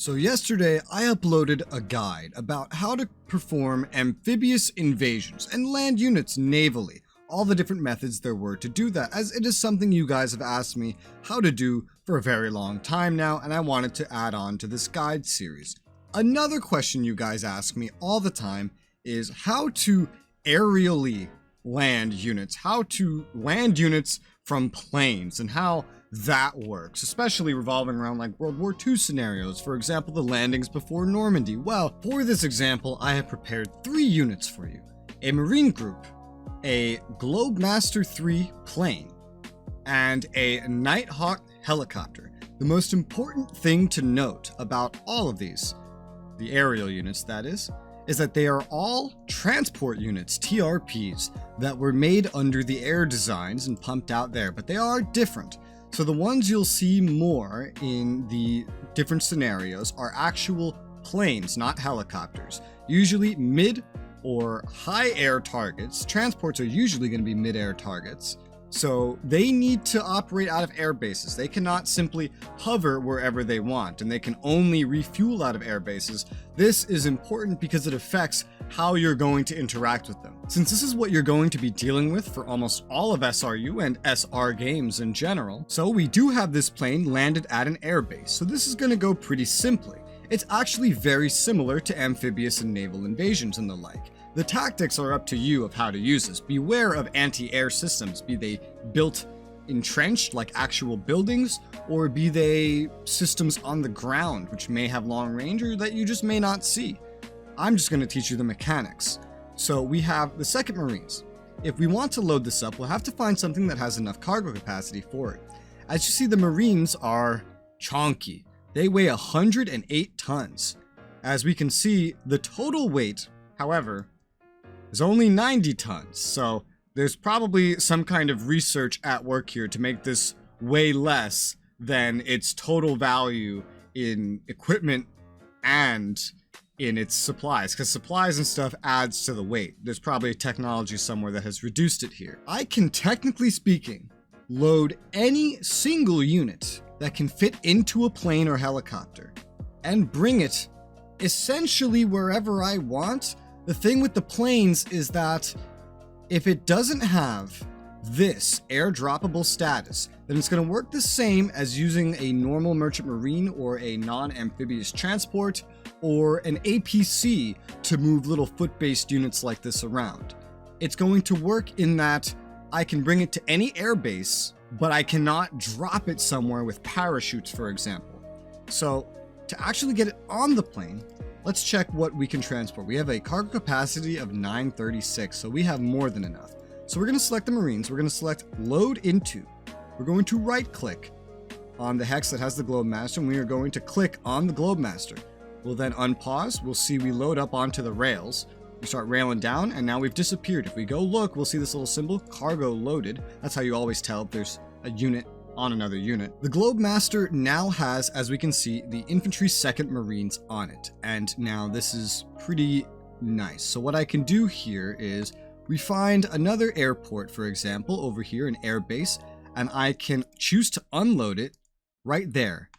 So yesterday I uploaded a guide about how to perform amphibious invasions and land units navally, all the different methods there were to do that, as it is something you guys have asked me how to do for a very long time now, and I wanted to add on to this guide series. Another question you guys ask me all the time is how to aerially land units, how to land units from planes, and how that works, especially revolving around like World War II scenarios, for example, the landings before Normandy. Well, for this example, I have prepared 3 units for you: a Marine group, a Globemaster 3 plane, and a Nighthawk helicopter. The most important thing to note about all of these, the aerial units that is that they are all transport units, TRPs, that were made under the air designs and pumped out there, but they are different. So the ones you'll see more in the different scenarios are actual planes, not helicopters. Usually mid or high air targets. Transports are usually going to be mid-air targets. So they need to operate out of air bases. They cannot simply hover wherever they want, and they can only refuel out of air bases. This is important because it affects how you're going to interact with them. Since this is what you're going to be dealing with for almost all of SRU and SR games in general, so we do have this plane landed at an air base. So this is going to go pretty simply. It's actually very similar to amphibious and naval invasions and the like. The tactics are up to you of how to use this. Beware of anti-air systems, be they built entrenched like actual buildings, or be they systems on the ground which may have long range or that you just may not see. I'm just going to teach you the mechanics. So we have the 2nd Marines. If we want to load this up, we'll have to find something that has enough cargo capacity for it. As you see, the Marines are chonky. They weigh 108 tons. As we can see, the total weight, however, is only 90 tons, so there's probably some kind of research at work here to make this way less than its total value in equipment and in its supplies, because supplies and stuff adds to the weight. There's probably a technology somewhere that has reduced it here. I can, technically speaking, load any single unit that can fit into a plane or helicopter and bring it essentially wherever I want. The thing with the planes is that if it doesn't have this airdroppable status, then it's going to work the same as using a normal merchant marine or a non-amphibious transport or an APC to move little foot-based units like this around. It's going to work in that I can bring it to any airbase, but I cannot drop it somewhere with parachutes, for example. So to actually get it on the plane, let's check what we can transport. We have a cargo capacity of 936, so we have more than enough. So we're going to select the Marines. We're going to select Load Into. We're going to right-click on the hex that has the Globemaster, and we are going to click on the Globemaster. We'll then unpause. We'll see we load up onto the rails. We start railing down, and now we've disappeared. If we go look, we'll see this little symbol, Cargo Loaded. That's how you always tell if there's a unit on another unit. The Globemaster now has, as we can see, the Infantry 2nd Marines on it. And now this is pretty nice. So what I can do here is we find another airport, for example, over here, an air base, and I can choose to unload it right there.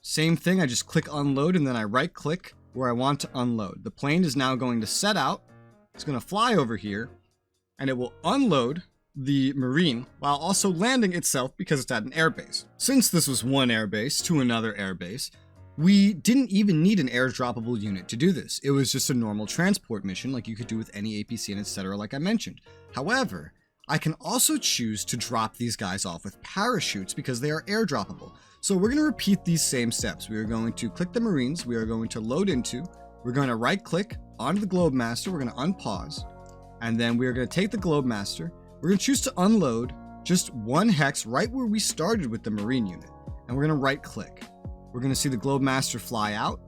Same thing, I just click unload and then I right click where I want to unload. The plane is now going to set out. It's going to fly over here and it will unload the Marine while also landing itself because it's at an airbase. Since this was one airbase to another airbase, we didn't even need an airdroppable unit to do this. It was just a normal transport mission like you could do with any APC and etc. like I mentioned. However, I can also choose to drop these guys off with parachutes because they are airdroppable. So we're going to repeat these same steps. We are going to click the Marines, we are going to load into, we're going to right click onto the Globemaster, we're going to unpause, and then we are going to take the Globemaster. We're going to choose to unload just one hex right where we started with the Marine unit. And we're going to right click. We're going to see the Globemaster fly out,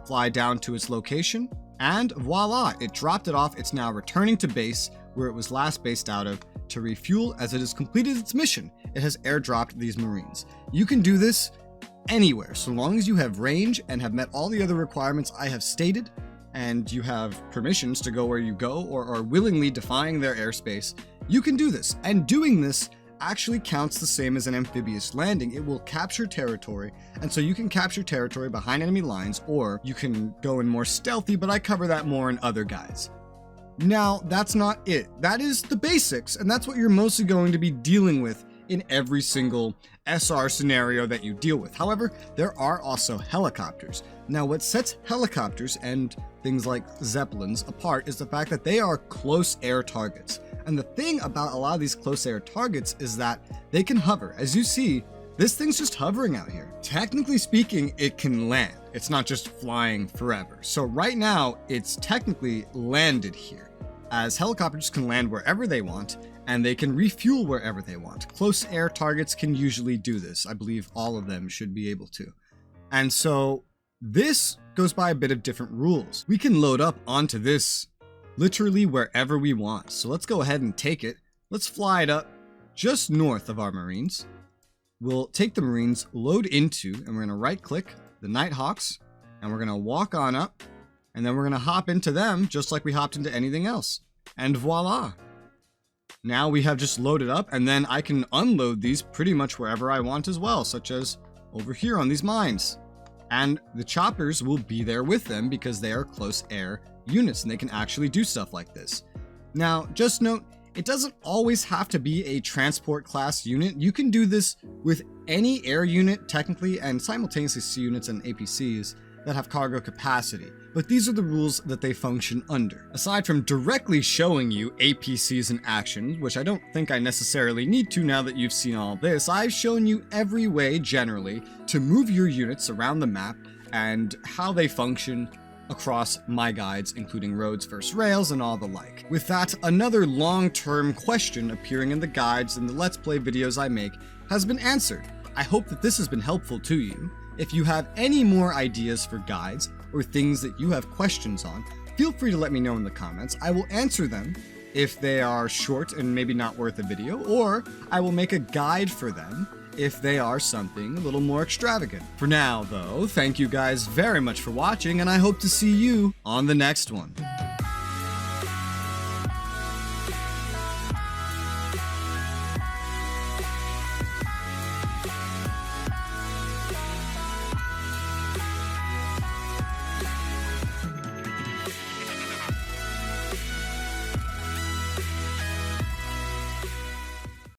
fly down to its location, and voila, it dropped it off. It's now returning to base where it was last based out of to refuel as it has completed its mission. It has airdropped these Marines. You can do this anywhere so long as you have range and have met all the other requirements I have stated, and you have permissions to go where you go or are willingly defying their airspace. You can do this, and doing this actually counts the same as an amphibious landing. It will capture territory, and so you can capture territory behind enemy lines, or you can go in more stealthy, but I cover that more in other guides. Now, that's not it. That is the basics, and that's what you're mostly going to be dealing with in every single SR scenario that you deal with. However, there are also helicopters. Now, what sets helicopters and things like Zeppelins apart is the fact that they are close air targets. And the thing about a lot of these close air targets is that they can hover. As you see, this thing's just hovering out here. Technically speaking, it can land. It's not just flying forever. So right now, it's technically landed here, as helicopters can land wherever they want, and they can refuel wherever they want. Close air targets can usually do this. I believe all of them should be able to. And so this goes by a bit of different rules. We can load up onto this literally wherever we want. So let's go ahead and take it. Let's fly it up just north of our Marines. We'll take the Marines, load into, and we're gonna right click the Nighthawks, and we're gonna walk on up, and then we're gonna hop into them just like we hopped into anything else. And voila. Now we have just loaded up, and then I can unload these pretty much wherever I want as well, such as over here on these mines. And the choppers will be there with them because they are close air units and they can actually do stuff like this. Now, just note, it doesn't always have to be a transport class unit. You can do this with any air unit technically, and simultaneously C units and APCs that have cargo capacity, but these are the rules that they function under. Aside from directly showing you APCs in action, which I don't think I necessarily need to now that you've seen all this, I've shown you every way generally to move your units around the map and how they function across my guides, including roads versus rails and all the like. With that, another long-term question appearing in the guides and the Let's Play videos I make has been answered. I hope that this has been helpful to you. If you have any more ideas for guides or things that you have questions on, feel free to let me know in the comments. I will answer them if they are short and maybe not worth a video, or I will make a guide for them if they are something a little more extravagant. For now, though, thank you guys very much for watching, and I hope to see you on the next one.